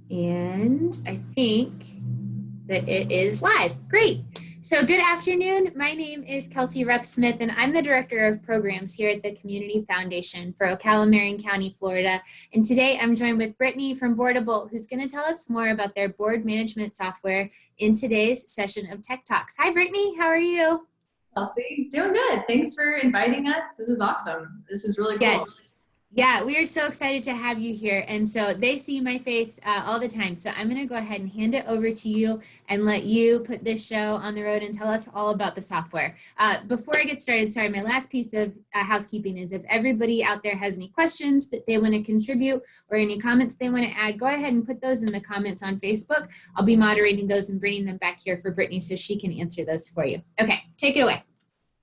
And I think that it is live. Great. So, good afternoon. My name is Kelsey Ruff Smith, and I'm the Director of Programs here at the Community Foundation for Ocala, Marion County, Florida. And today I'm joined with Brittany from Boardable, who's going to tell us more about their board management software in today's session of Tech Talks. Hi, Brittany. How are you? Kelsey, doing good. Thanks for inviting us. This is awesome. This is really cool. Yes. Yeah, we are so excited to have you here. And so they see my face all the time. So I'm going to go ahead and hand it over to you and let you put this show on the road and tell us all about the software. Before I get started, sorry, my last piece of housekeeping is if everybody out there has any questions that they want to contribute or any comments they want to add, go ahead and put those in the comments on Facebook. I'll be moderating those and bringing them back here for Brittany so she can answer those for you. Okay, take it away.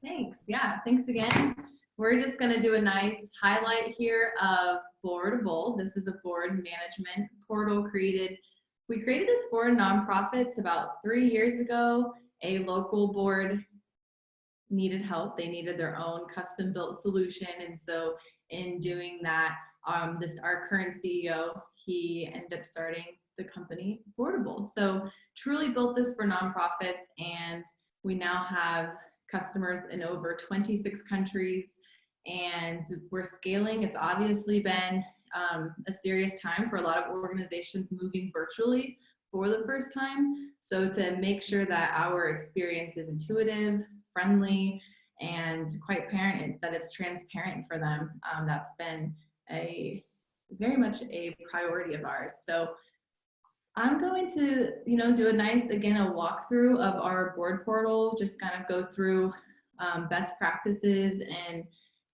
Thanks. Yeah, thanks again. We're just going to do a nice highlight here of Boardable. This is a board management portal created. We created this for nonprofits about 3 years ago. A local board needed help. They needed their own custom built solution. And so in doing that, our current CEO, he ended up starting the company Boardable. So truly built this for nonprofits, and we now have customers in over 26 countries, and we're scaling. It's obviously been a serious time for a lot of organizations moving virtually for the first time. So to make sure that our experience is intuitive, friendly, and quite apparent that it's transparent for them, that's been very much a priority of ours. So I'm going to, do a nice, again, a walkthrough of our board portal, just kind of go through best practices and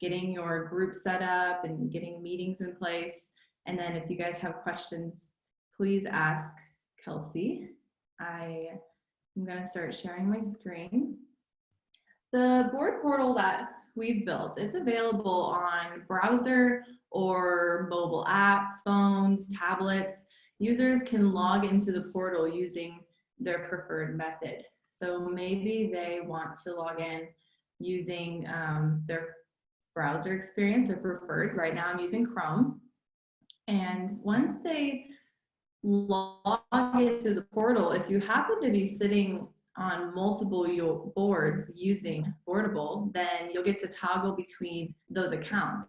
getting your group set up and getting meetings in place. And then if you guys have questions, please ask Kelsey. I'm going to start sharing my screen. The board portal that we've built, it's available on browser or mobile app, phones, tablets. Users can log into the portal using their preferred method. So maybe they want to log in using their browser experience, their preferred. Right now I'm using Chrome. And once they log into the portal, if you happen to be sitting on multiple boards using Boardable, then you'll get to toggle between those accounts.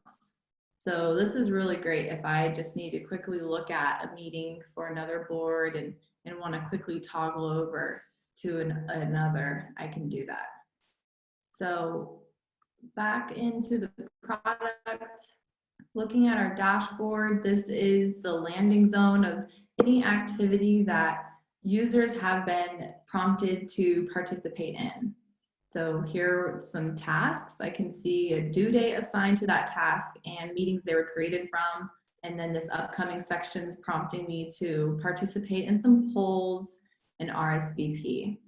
So this is really great if I just need to quickly look at a meeting for another board and want to quickly toggle over to another, I can do that. So back into the product, looking at our dashboard, this is the landing zone of any activity that users have been prompted to participate in. So here are some tasks. I can see a due date assigned to that task and meetings they were created from. And then this upcoming section's prompting me to participate in some polls and RSVP.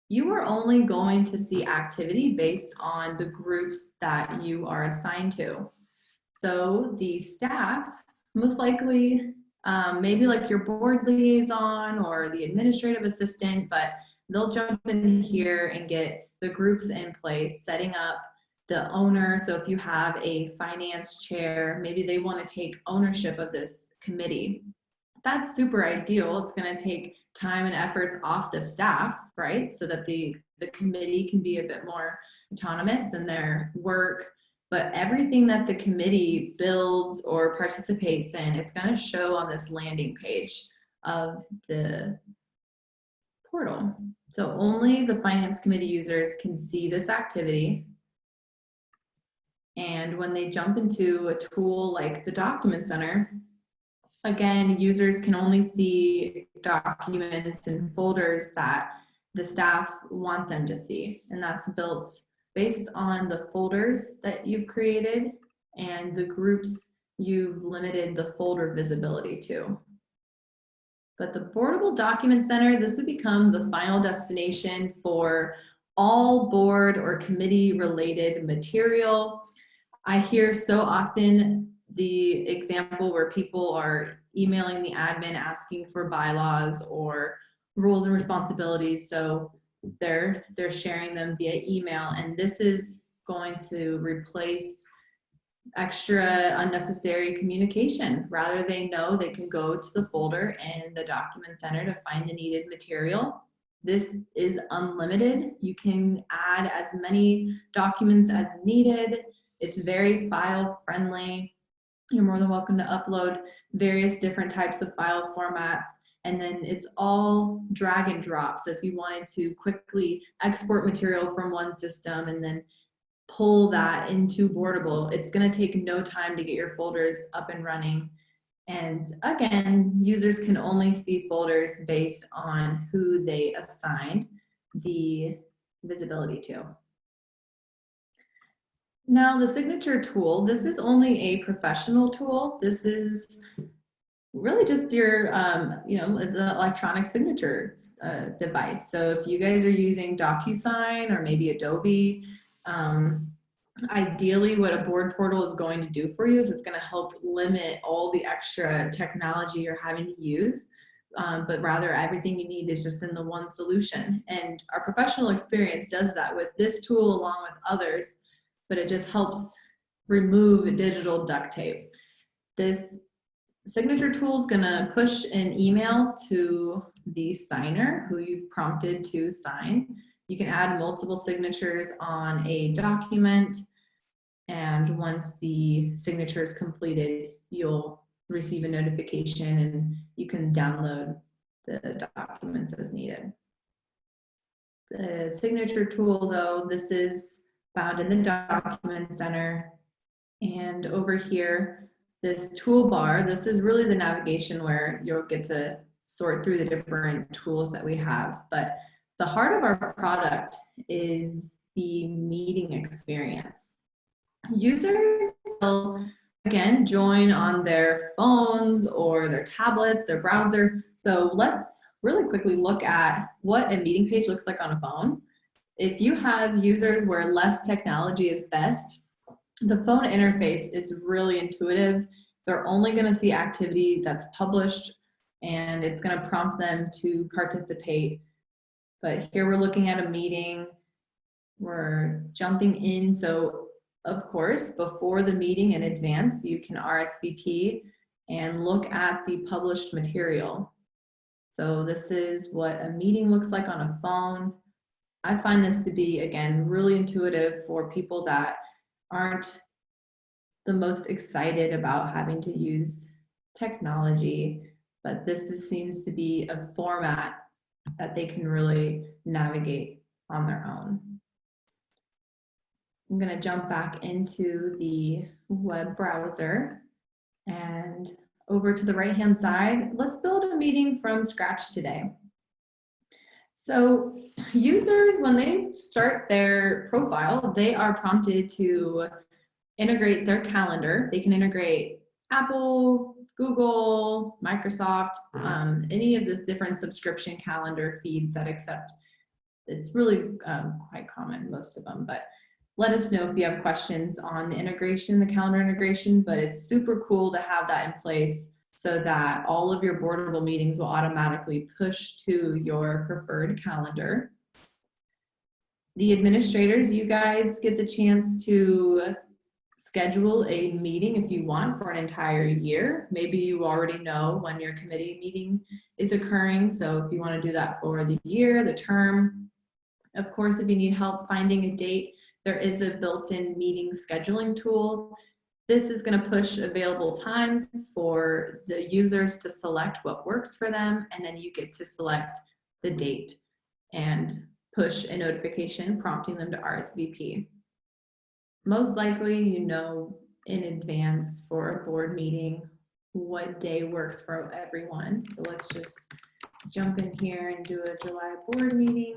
You are only going to see activity based on the groups that you are assigned to. So the staff, most likely, maybe like your board liaison or the administrative assistant, but they'll jump in here and get the groups in place, setting up the owner. So if you have a finance chair, maybe they want to take ownership of this committee. That's super ideal. It's going to take time and efforts off the staff, right? So that the committee can be a bit more autonomous in their work. But everything that the committee builds or participates in, it's going to show on this landing page of the portal. So only the finance committee users can see this activity. And when they jump into a tool like the Document Center, again, users can only see documents and folders that the staff want them to see. And that's built based on the folders that you've created and the groups you've limited the folder visibility to. But the Boardable Document Center, this would become the final destination for all board or committee related material. I hear so often the example where people are emailing the admin asking for bylaws or rules and responsibilities. So they're sharing them via email, and this is going to replace extra unnecessary communication. Rather, they know they can go to the folder in the document center to find the needed material. This is unlimited. You can add as many documents as needed. It's very file friendly. You're more than welcome to upload various different types of file formats. And then it's all drag and drop. So if you wanted to quickly export material from one system and then pull that into Boardable, it's going to take no time to get your folders up and running. And again, users can only see folders based on who they assigned the visibility to. Now, the signature tool, this is only a professional tool. This is really just your, it's an electronic signature device. So if you guys are using DocuSign or maybe Adobe, ideally what a board portal is going to do for you is it's going to help limit all the extra technology you're having to use, but rather everything you need is just in the one solution. And our professional experience does that with this tool along with others, but it just helps remove digital duct tape. This signature tool is going to push an email to the signer who you've prompted to sign. You can add multiple signatures on a document, and once the signature is completed, you'll receive a notification and you can download the documents as needed. The signature tool, though, this is found in the document center, and over here, this toolbar, this is really the navigation where you'll get to sort through the different tools that we have. But the heart of our product is the meeting experience. Users will, again, join on their phones or their tablets, their browser. So let's really quickly look at what a meeting page looks like on a phone. If you have users where less technology is best, the phone interface is really intuitive. They're only going to see activity that's published, and it's going to prompt them to participate. But here we're looking at a meeting. We're jumping in. So of course, before the meeting in advance, you can RSVP and look at the published material. So this is what a meeting looks like on a phone. I find this to be, again, really intuitive for people that aren't the most excited about having to use technology, but this seems to be a format that they can really navigate on their own. I'm going to jump back into the web browser and over to the right-hand side. Let's build a meeting from scratch today. So users, when they start their profile, they are prompted to integrate their calendar. They can integrate Apple, Google, Microsoft, any of the different subscription calendar feeds that accept. It's really quite common, most of them, but let us know if you have questions on the integration, the calendar integration, but it's super cool to have that in place so that all of your Boardable meetings will automatically push to your preferred calendar. The administrators, you guys get the chance to schedule a meeting if you want for an entire year. Maybe you already know when your committee meeting is occurring. So if you want to do that for the year, the term, of course, if you need help finding a date, there is a built-in meeting scheduling tool. This is going to push available times for the users to select what works for them, and then you get to select the date and push a notification prompting them to RSVP. Most likely, you know in advance for a board meeting what day works for everyone. So let's just jump in here and do a July board meeting.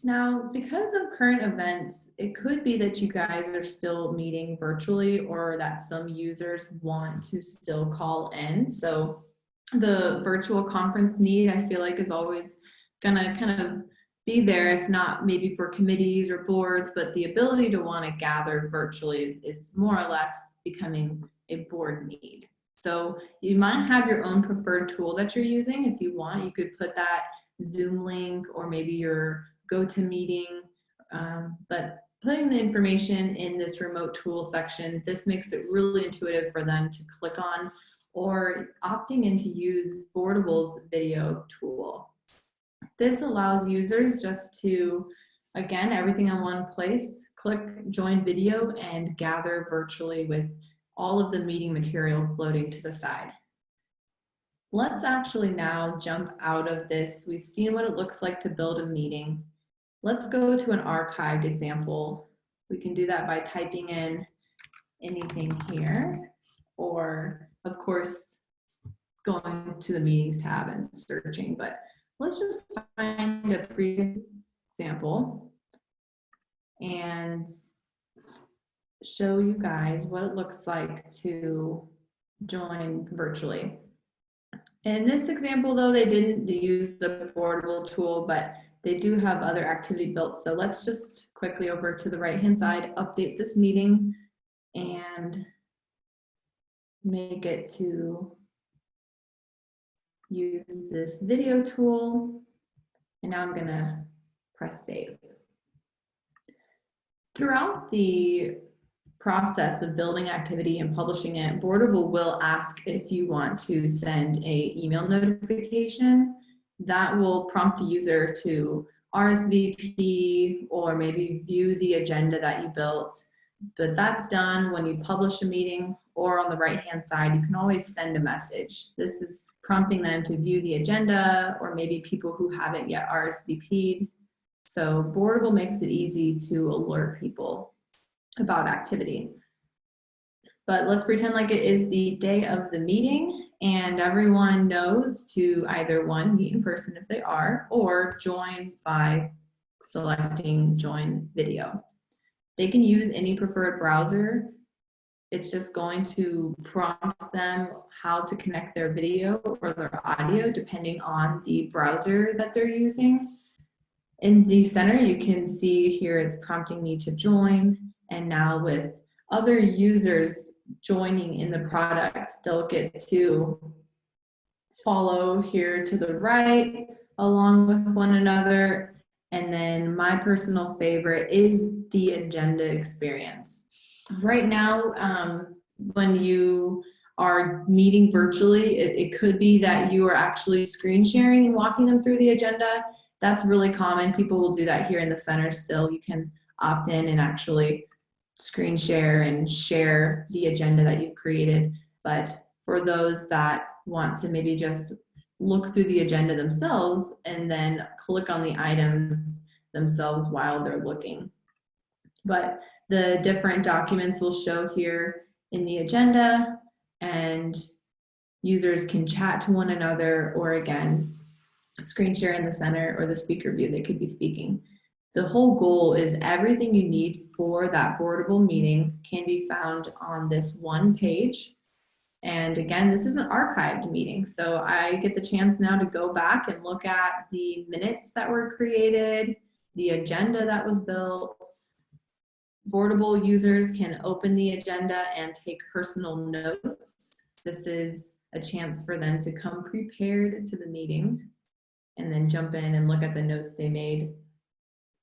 Now, because of current events, it could be that you guys are still meeting virtually or that some users want to still call in. So the virtual conference need, I feel like, is always gonna kind of be there, if not maybe for committees or boards, but the ability to want to gather virtually is more or less becoming a board need. So you might have your own preferred tool that you're using. If you want, you could put that Zoom link or maybe your GoToMeeting, but putting the information in this remote tool section, this makes it really intuitive for them to click on, or opting in to use Boardable's video tool. This allows users just to, again, everything in one place, click join video and gather virtually with all of the meeting material floating to the side. Let's actually now jump out of this. We've seen what it looks like to build a meeting. Let's go to an archived example. We can do that by typing in anything here, or of course, going to the meetings tab and searching, but let's just find a free example and show you guys what it looks like to join virtually. In this example, though, they didn't use the Boardable tool, but they do have other activity built. So let's just quickly over to the right-hand side, update this meeting and make it to use this video tool. And now I'm gonna press save. Throughout the process of building activity and publishing it, Boardable will ask if you want to send a email notification that will prompt the user to RSVP or maybe view the agenda that you built. But that's done when you publish a meeting, or on the right-hand side, you can always send a message. This is prompting them to view the agenda, or maybe people who haven't yet RSVP'd. So Boardable makes it easy to alert people about activity. But let's pretend like it is the day of the meeting and everyone knows to either one, meet in person if they are, or join by selecting join video. They can use any preferred browser. It's just going to prompt them how to connect their video or their audio depending on the browser that they're using. In the center, you can see here it's prompting me to join. And now with other users joining in the product, they'll get to follow here to the right along with one another. And then my personal favorite is the agenda experience. Right now, when you are meeting virtually, it could be that you are actually screen sharing and walking them through the agenda. That's really common. People will do that here in the center still. You can opt in and actually screen share and share the agenda that you've created. But for those that want to maybe just look through the agenda themselves and then click on the items themselves while they're looking. But the different documents will show here in the agenda, and users can chat to one another, or again, screen share in the center or the speaker view, they could be speaking. The whole goal is everything you need for that Boardable meeting can be found on this one page. And again, this is an archived meeting, so I get the chance now to go back and look at the minutes that were created, the agenda that was built. Boardable users can open the agenda and take personal notes. This is a chance for them to come prepared to the meeting and then jump in and look at the notes they made.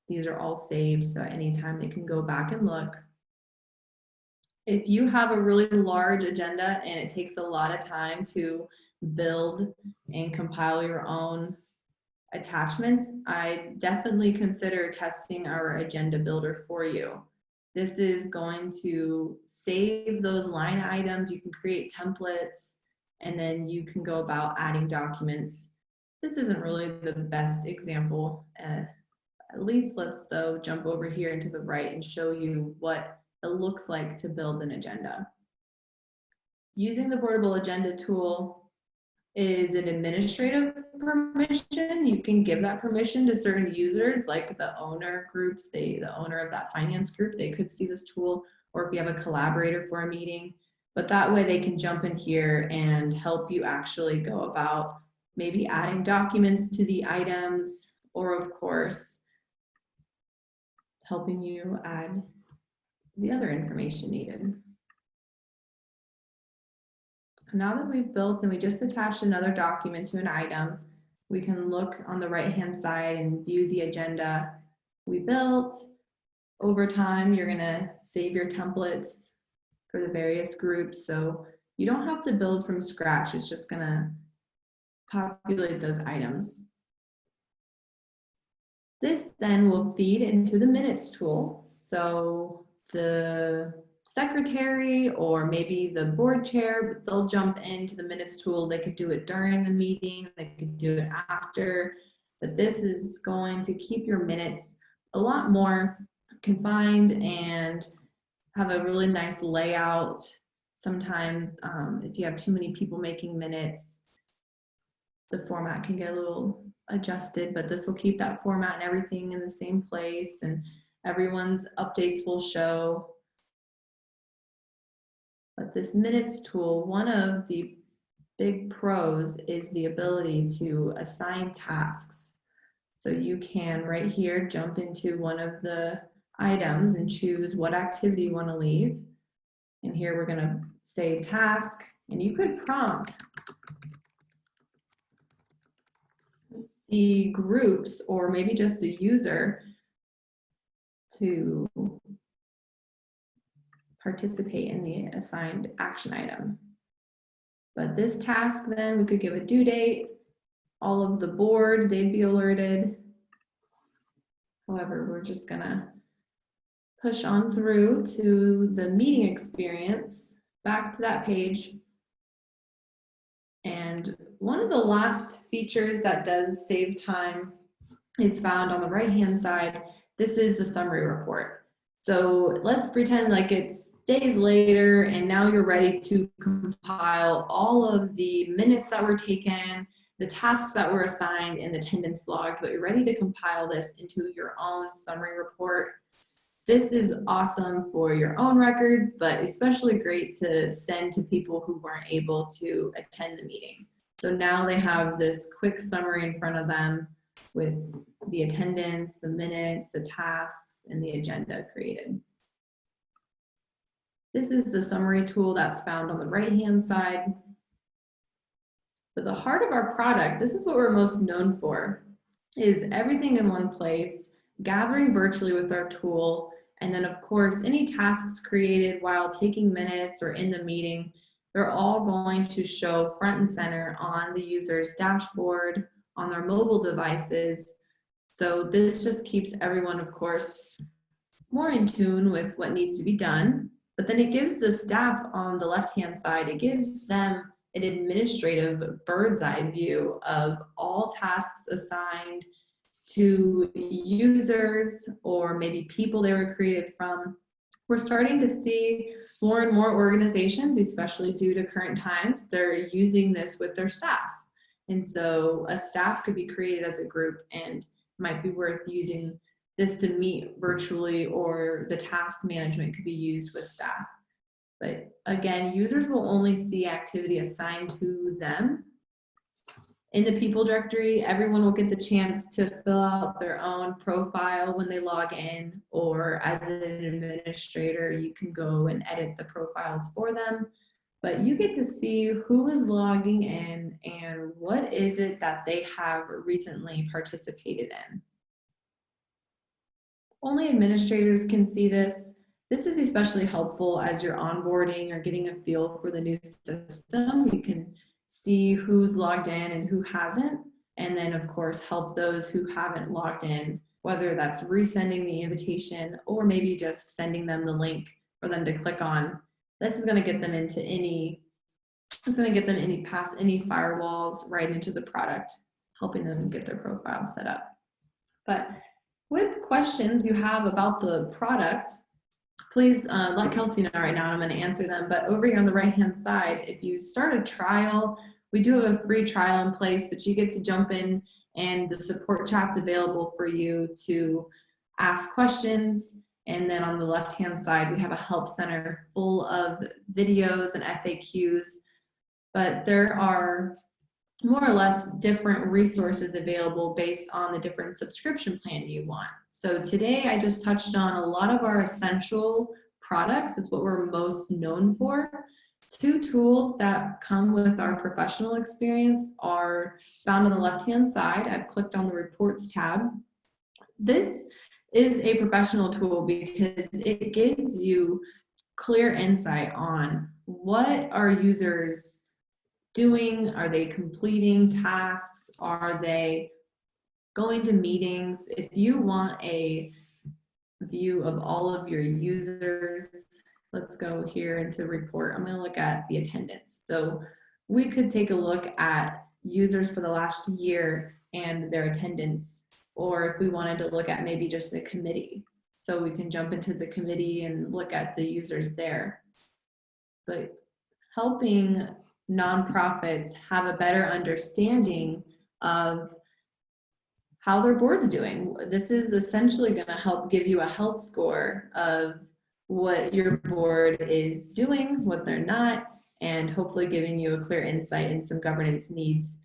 These are all saved, so at any time they can go back and look. If you have a really large agenda and it takes a lot of time to build and compile your own attachments, I definitely consider testing our agenda builder for you. This is going to save those line items. You can create templates, and then you can go about adding documents. This isn't really the best example. At least let's though jump over here into the right and show you what it looks like to build an agenda. Using the Boardable agenda tool is an administrative permission. You can give that permission to certain users, like the owner groups, the owner of that finance group, they could see this tool, or if you have a collaborator for a meeting. But that way they can jump in here and help you actually go about maybe adding documents to the items, or of course, helping you add the other information needed. So now that we've built and we just attached another document to an item, we can look on the right-hand side and view the agenda we built. Over time, you're gonna save your templates for the various groups, so you don't have to build from scratch. It's just gonna populate those items. This then will feed into the minutes tool. So the secretary or maybe the board chair, they'll jump into the minutes tool. They could do it during the meeting, they could do it after, but this is going to keep your minutes a lot more confined and have a really nice layout. Sometimes if you have too many people making minutes, the format can get a little adjusted, but this will keep that format and everything in the same place, and everyone's updates will show. But this minutes tool, one of the big pros is the ability to assign tasks. So you can right here jump into one of the items and choose what activity you want to leave. And here we're going to say task, and you could prompt the groups or maybe just the user to participate in the assigned action item. But this task, then we could give a due date, all of the board, they'd be alerted. However, we're just gonna push on through to the meeting experience, back to that page. And one of the last features that does save time is found on the right-hand side. This is the summary report. So let's pretend like it's days later and now you're ready to compile all of the minutes that were taken, the tasks that were assigned, and the attendance logged, but you're ready to compile this into your own summary report. This is awesome for your own records, but especially great to send to people who weren't able to attend the meeting. So now they have this quick summary in front of them with the attendance, the minutes, the tasks, and the agenda created. This is the summary tool that's found on the right-hand side. But the heart of our product, this is what we're most known for, is everything in one place, gathering virtually with our tool, and then of course, any tasks created while taking minutes or in the meeting, they're all going to show front and center on the user's dashboard, on their mobile devices. So this just keeps everyone, of course, more in tune with what needs to be done. But then it gives the staff on the left-hand side, it gives them an administrative bird's eye view of all tasks assigned to users or maybe people they were created from. We're starting to see more and more organizations, especially due to current times, they're using this with their staff. And so a staff could be created as a group and might be worth using this to meet virtually, or the task management could be used with staff. But again, users will only see activity assigned to them. In the people directory, everyone will get the chance to fill out their own profile when they log in, or as an administrator, you can go and edit the profiles for them. But you get to see who is logging in and what is it that they have recently participated in. Only administrators can see this. This is especially helpful as you're onboarding or getting a feel for the new system. You can see who's logged in and who hasn't, and then of course help those who haven't logged in, whether that's resending the invitation or maybe just sending them the link for them to click on. This is going to get them into past any firewalls right into the product, helping them get their profile set up. But with questions you have about the product, please let Kelsey know right now, and I'm going to answer them. But over here on the right-hand side, if you start a trial, we do have a free trial in place, but you get to jump in and the support chat's available for you to ask questions. And then on the left-hand side, we have a help center full of videos and FAQs. But there are more or less different resources available based on the different subscription plan you want. So today I just touched on a lot of our essential products. It's what we're most known for. Two tools that come with our professional experience are found on the left-hand side. I've clicked on the reports tab. This is a professional tool because it gives you clear insight on what are users doing. Are they completing tasks? Are they going to meetings? If you want a view of all of your users, let's go here into report. I'm going to look at the attendance. So we could take a look at users for the last year and their attendance, or if we wanted to look at maybe just a committee. So we can jump into the committee and look at the users there. But helping nonprofits have a better understanding of how their board's doing. This is essentially going to help give you a health score of what your board is doing, what they're not, and hopefully giving you a clear insight in some governance needs.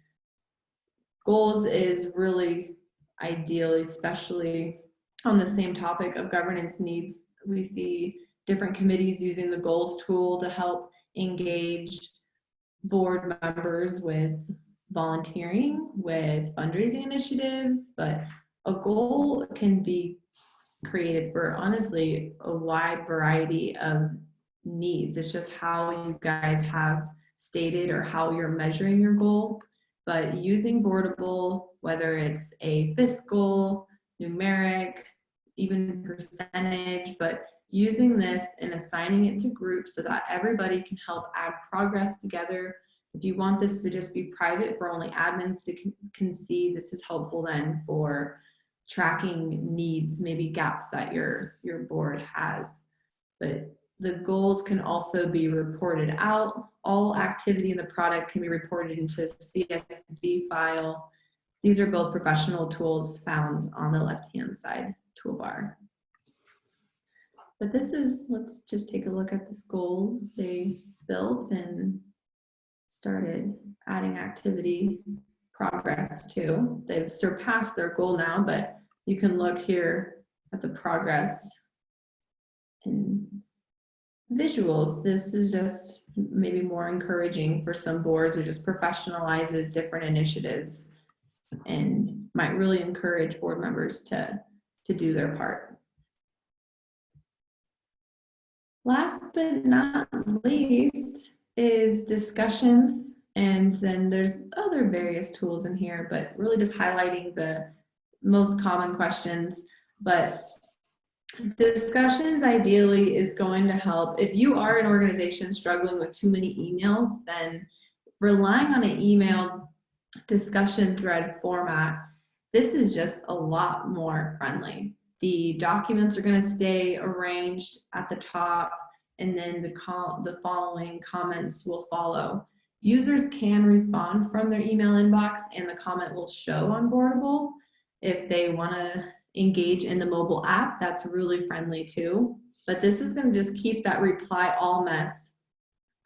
Goals is really ideal, especially on the same topic of governance needs. We see different committees using the goals tool to help engage board members with volunteering, with fundraising initiatives, but a goal can be created for honestly a wide variety of needs. It's just how you guys have stated or how you're measuring your goal. But using Boardable, whether it's a fiscal, numeric, even percentage, but using this and assigning it to groups so that everybody can help add progress together. If you want this to just be private for only admins to can see, this is helpful then for tracking needs, maybe gaps that your board has. But the goals can also be reported out. All activity in the product can be reported into a CSV file. These are both professional tools found on the left-hand side toolbar. But this is, let's just take a look at this goal they built and started adding activity progress to. They've surpassed their goal now, but you can look here at the progress and visuals. This is just maybe more encouraging for some boards, or just professionalizes different initiatives and might really encourage board members to do their part. Last but not least is discussions, and then there's other various tools in here, but really just highlighting the most common questions. But discussions ideally is going to help. If you are an organization struggling with too many emails, then relying on an email discussion thread format, this is just a lot more friendly. The documents are going to stay arranged at the top, and then the following comments will follow. Users can respond from their email inbox, and the comment will show on Boardable. If they want to engage in the mobile app, that's really friendly too. But this is going to just keep that reply all mess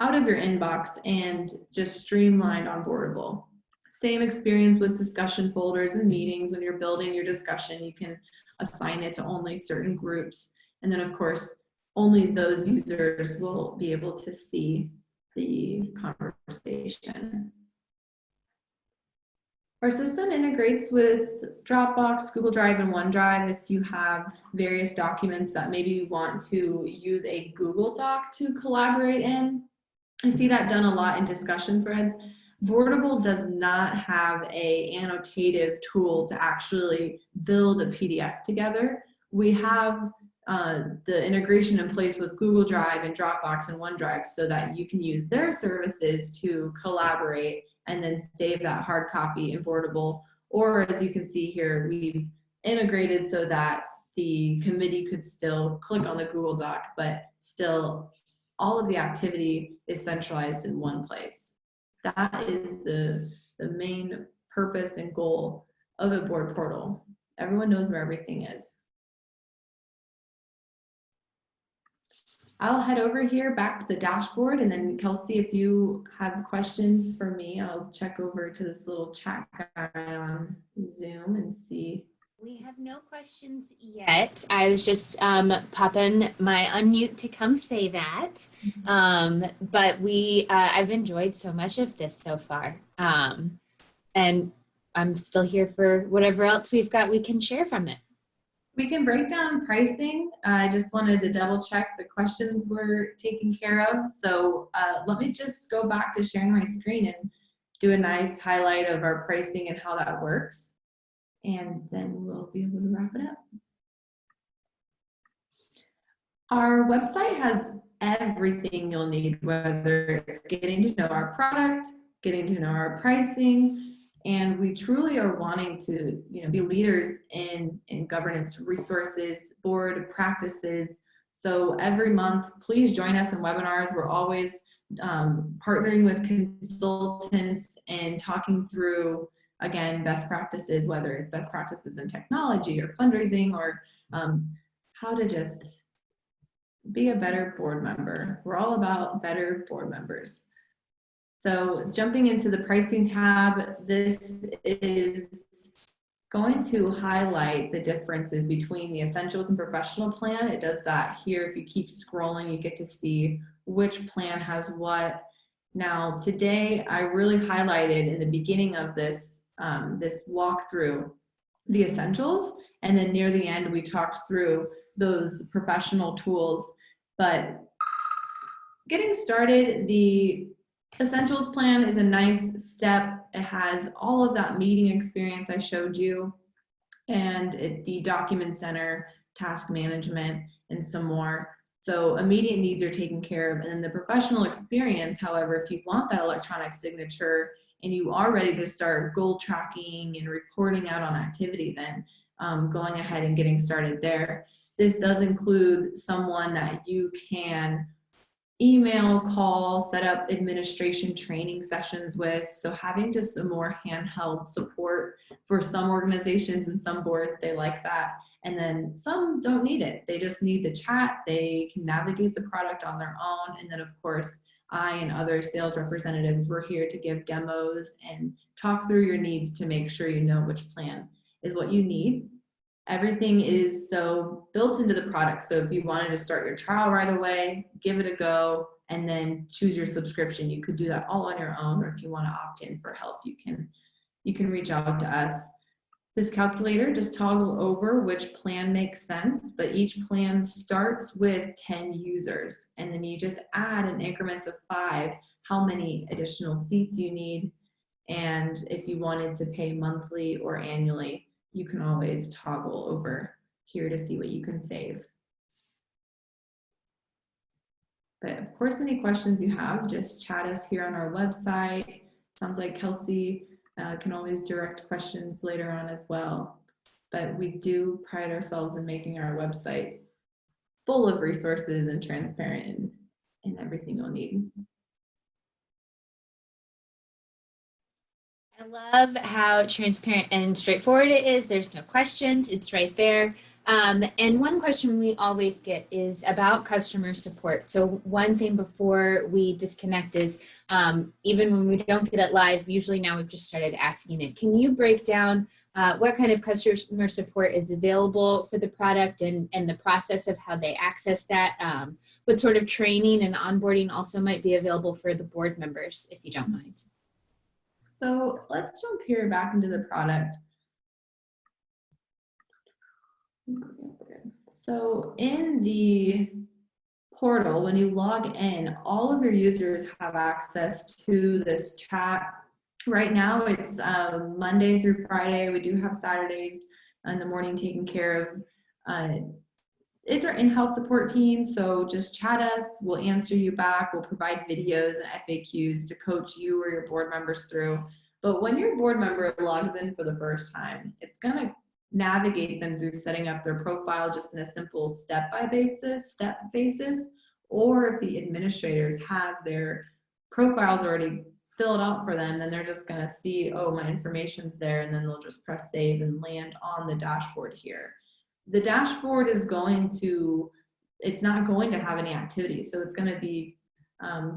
out of your inbox and just streamlined on Boardable. Same experience with discussion folders and meetings. When you're building your discussion, you can assign it to only certain groups. And then of course, only those users will be able to see the conversation. Our system integrates with Dropbox, Google Drive, and OneDrive. If you have various documents that maybe you want to use a Google Doc to collaborate in, I see that done a lot in discussion threads. Boardable does not have an annotative tool to actually build a PDF together. We have the integration in place with Google Drive and Dropbox and OneDrive so that you can use their services to collaborate and then save that hard copy in Boardable. Or as you can see here, we've integrated so that the committee could still click on the Google Doc, but still all of the activity is centralized in one place. That is the main purpose and goal of a board portal. Everyone knows where everything is. I'll head over here back to the dashboard, and then Kelsey, if you have questions for me, I'll check over to this little chat guy on Zoom and see. We have no questions yet. I was just popping my unmute to come say that. But I've enjoyed so much of this so far. And I'm still here for whatever else we've got we can share from it. We can break down pricing. I just wanted to double check the questions were taken care of. So let me just go back to sharing my screen and do a nice highlight of our pricing and how that works. And then we'll be able to wrap it up. Our website has everything you'll need, whether it's getting to know our product, getting to know our pricing, and we truly are wanting to, be leaders in governance resources, board practices. So every month, please join us in webinars. We're always partnering with consultants and talking through, again, best practices, whether it's best practices in technology or fundraising or how to just be a better board member. We're all about better board members. So jumping into the pricing tab, this is going to highlight the differences between the essentials and professional plan. It does that here. If you keep scrolling, you get to see which plan has what. Now, today, I really highlighted in the beginning of this, this walkthrough, the essentials, and then near the end, we talked through those professional tools. But getting started, the Essentials plan is a nice step. It has all of that meeting experience I showed you, and the document center, task management, and some more. So immediate needs are taken care of. And then the professional experience, however, if you want that electronic signature and you are ready to start goal tracking and reporting out on activity, then going ahead and getting started there. This does include someone that you can email, call, set up administration training sessions with. So having just a more handheld support for some organizations and some boards, they like that. And then some don't need it. They just need the chat. They can navigate the product on their own. And then of course, I and other sales representatives, we're here to give demos and talk through your needs to make sure you know which plan is what you need. Everything is, though, built into the product. So if you wanted to start your trial right away, give it a go, and then choose your subscription, you could do that all on your own. Or if you want to opt in for help, you can reach out to us. This calculator, just toggle over which plan makes sense, but each plan starts with 10 users. And then you just add in increments of 5 how many additional seats you need. And if you wanted to pay monthly or annually, you can always toggle over here to see what you can save. But of course, any questions you have, just chat us here on our website. Sounds like Kelsey can always direct questions later on as well. But we do pride ourselves in making our website full of resources and transparent and everything you'll need. I love how transparent and straightforward it is. There's no questions. It's right there. And one question we always get is about customer support. So one thing before we disconnect is even when we don't get it live, usually now we've just started asking it. Can you break down what kind of customer support is available for the product and the process of how they access that? What sort of training and onboarding also might be available for the board members, if you don't mind? So let's jump here back into the product. So in the portal, when you log in, all of your users have access to this chat. Right now it's Monday through Friday. We do have Saturdays in the morning taken care of. It's our in-house support team, so just chat us. We'll answer you back. We'll provide videos and FAQs to coach you or your board members through. But when your board member logs in for the first time, it's going to navigate them through setting up their profile just in a simple step basis. Or if the administrators have their profiles already filled out for them, then they're just going to see, oh, my information's there, and then they'll just press save and land on the dashboard here. The dashboard is it's not going to have any activity. So it's going to be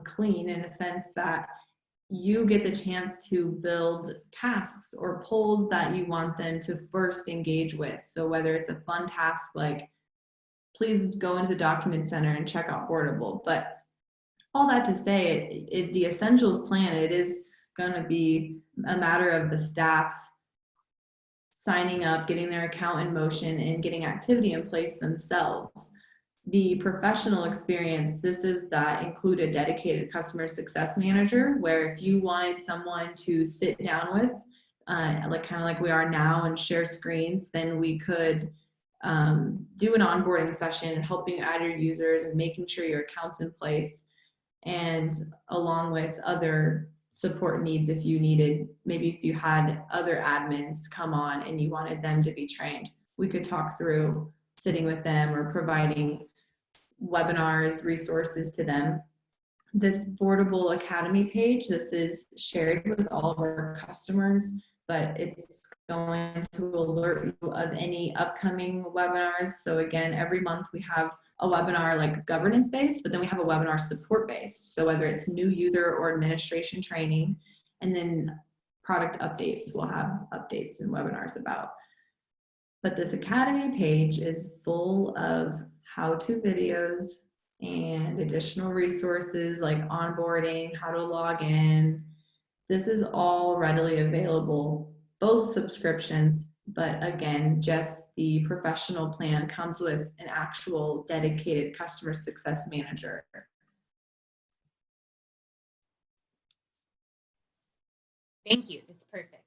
clean in a sense that you get the chance to build tasks or polls that you want them to first engage with. So whether it's a fun task like, please go into the document center and check out Boardable. But all that to say, the essentials plan, it is going to be a matter of the staff signing up, getting their account in motion, and getting activity in place themselves. The professional experience, this is that include a dedicated customer success manager, where if you wanted someone to sit down with, like kind of like we are now, and share screens, then we could do an onboarding session and helping you add your users and making sure your account's in place, and along with other support needs if you needed, maybe if you had other admins come on and you wanted them to be trained, we could talk through sitting with them or providing webinars, resources to them. This Boardable Academy page, this is shared with all of our customers, but it's going to alert you of any upcoming webinars. So again, every month we have a webinar like governance based, but then we have a webinar support based. So whether it's new user or administration training, and then product updates, we'll have updates and webinars about. But this Academy page is full of how-to videos and additional resources like onboarding, how to log in. This is all readily available, both subscriptions, but again, just the professional plan comes with an actual dedicated customer success manager. Thank you. That's perfect.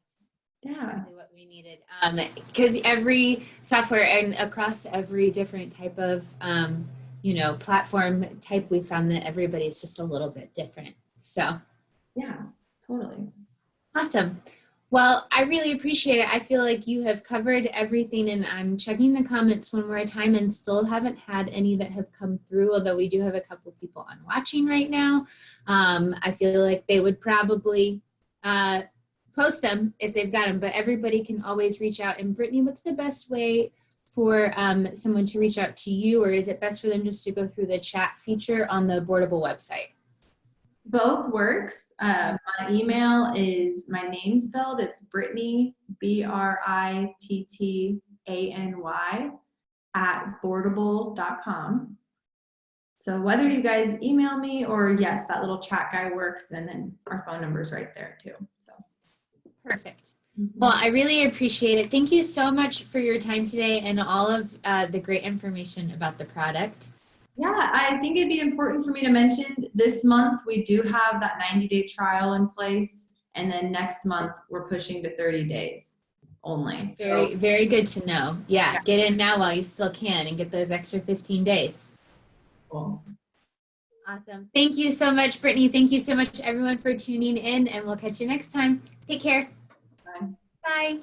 Yeah. Exactly what we needed. Because every software and across every different type of, platform type, we found that everybody's just a little bit different. So. Yeah, totally. Awesome. Well, I really appreciate it. I feel like you have covered everything, and I'm checking the comments one more time and still haven't had any that have come through, although we do have a couple people on watching right now. I feel like they would probably post them if they've got them, but everybody can always reach out. And Brittany, what's the best way for someone to reach out to you, or is it best for them just to go through the chat feature on the Boardable website? Both works. My email is my name spelled. It's Brittany, Brittany @boardable.com. So whether you guys email me or yes, that little chat guy works, and then our phone number is right there too. So perfect. Well, I really appreciate it. Thank you so much for your time today and all of the great information about the product. Yeah, I think it'd be important for me to mention this month we do have that 90-day trial in place, and then next month we're pushing to 30 days only. Very, very good to know. Yeah, get in now while you still can and get those extra 15 days. Cool. Awesome. Thank you so much, Brittany. Thank you so much, everyone, for tuning in, and we'll catch you next time. Take care. Bye. Bye.